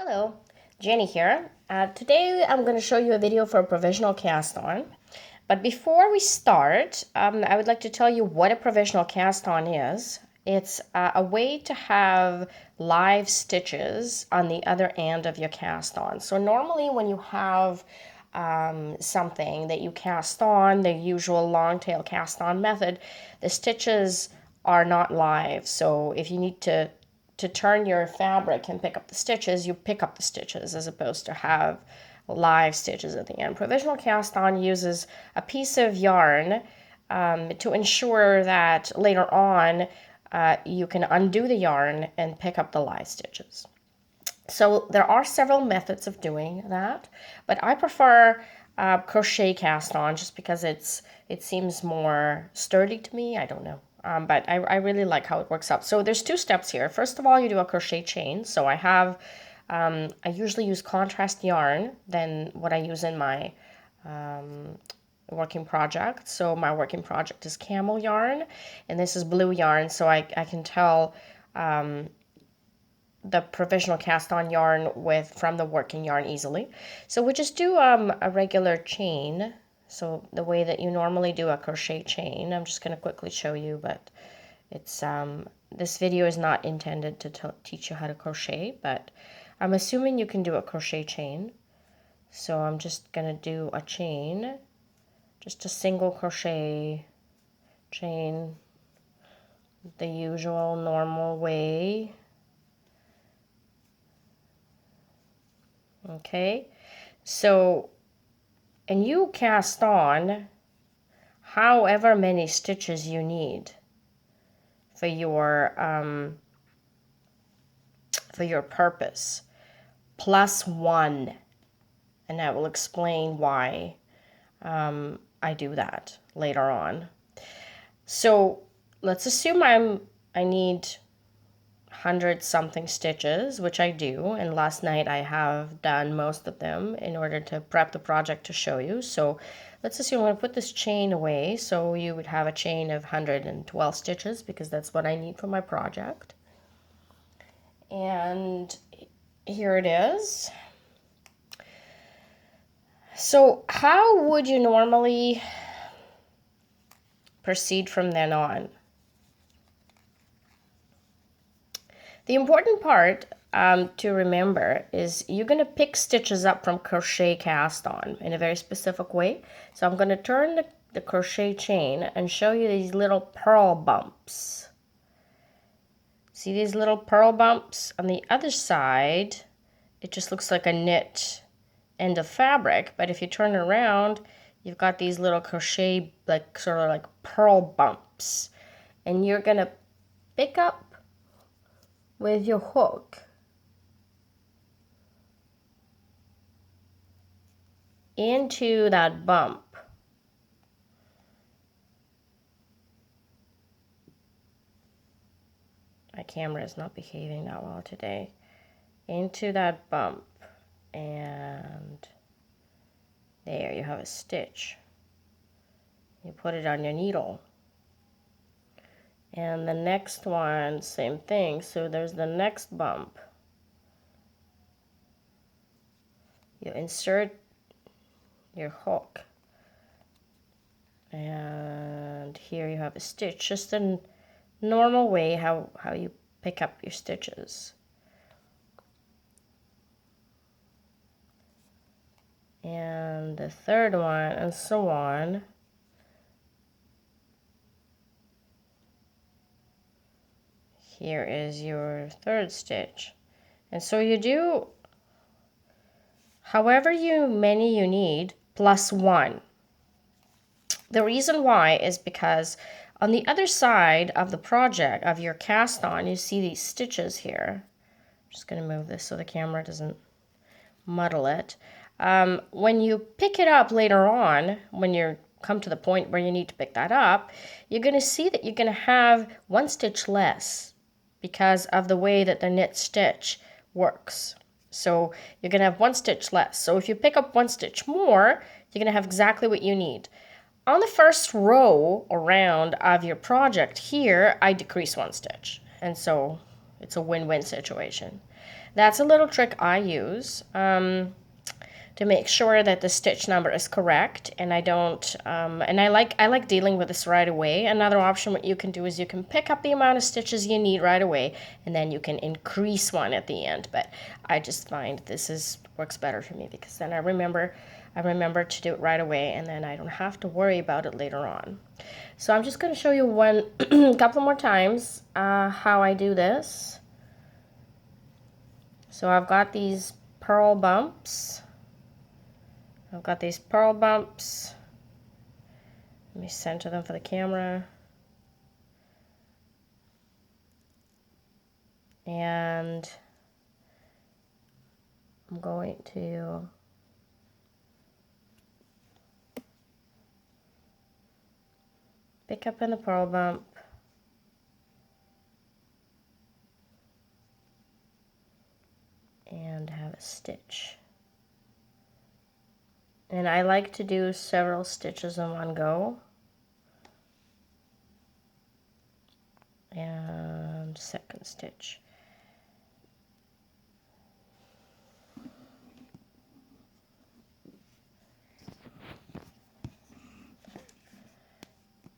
Hello, Jenny here. Today I'm going to show you a video for provisional cast on. But before we start, I would like to tell you what a provisional cast on is. It's a way to have live stitches on the other end of your cast on. So normally when you have something that you cast on, the usual long tail cast on method, the stitches are not live. So if you need to turn your fabric and pick up the stitches, you pick up the stitches as opposed to have live stitches at the end. Provisional cast on uses a piece of yarn to ensure that later on you can undo the yarn and pick up the live stitches. So there are several methods of doing that, but I prefer crochet cast on just because it seems more sturdy to me. I don't know. But I really like how it works out. So there's two steps here. First of all, you do a crochet chain. So I usually use contrast yarn than what I use in my working project. So my working project is camel yarn, and this is blue yarn. So I can tell the provisional cast on yarn from the working yarn easily. So we just do a regular chain. So the way that you normally do a crochet chain, I'm just going to quickly show you, but it's this video is not intended to teach you how to crochet, but I'm assuming you can do a crochet chain. So I'm just going to do a chain, just a single crochet chain, the usual normal way. Okay, so, and you cast on however many stitches you need for your purpose, +1, and I will explain why I do that later on. So let's assume I need 100 something stitches, which I do, and last night I have done most of them in order to prep the project to show you. So let's assume I'm going to put this chain away, so you would have a chain of 112 stitches because that's what I need for my project. And here it is. So how would you normally proceed from then on? The important part to remember is you're going to pick stitches up from crochet cast on in a very specific way. So I'm going to turn the crochet chain and show you these little purl bumps. See these little purl bumps? On the other side, it just looks like a knit end of fabric, but if you turn it around, you've got these little crochet, like sort of like purl bumps, and you're going to pick up with your hook into that bump. My camera is not behaving that well today. Into that bump, and there you have a stitch. You put it on your needle. And the next one, same thing. So there's the next bump. You insert your hook. And here you have a stitch. Just a normal way how you pick up your stitches. And the third one, and so on. Here is your third stitch. And so you do however many you need +1. The reason why is because on the other side of the project of your cast on, you see these stitches here. I'm just going to move this so the camera doesn't muddle it. When you pick it up later on, when you come to the point where you need to pick that up, you're going to see that you're going to have one stitch less because of the way that the knit stitch works. So you're going to have one stitch less. So if you pick up one stitch more, you're going to have exactly what you need. On the first row around of your project here, I decrease one stitch. And so it's a win-win situation. That's a little trick I use to make sure that the stitch number is correct, and I don't and I like dealing with this right away. Another option what you can do is you can pick up the amount of stitches you need right away, and then you can increase one at the end. But I just find this works better for me, because then I remember to do it right away, and then I don't have to worry about it later on. So I'm just going to show you one couple more times how I do this. So I've got these purl bumps. Let me center them for the camera. And I'm going to pick up in the purl bump and have a stitch. And I like to do several stitches in one go. And second stitch.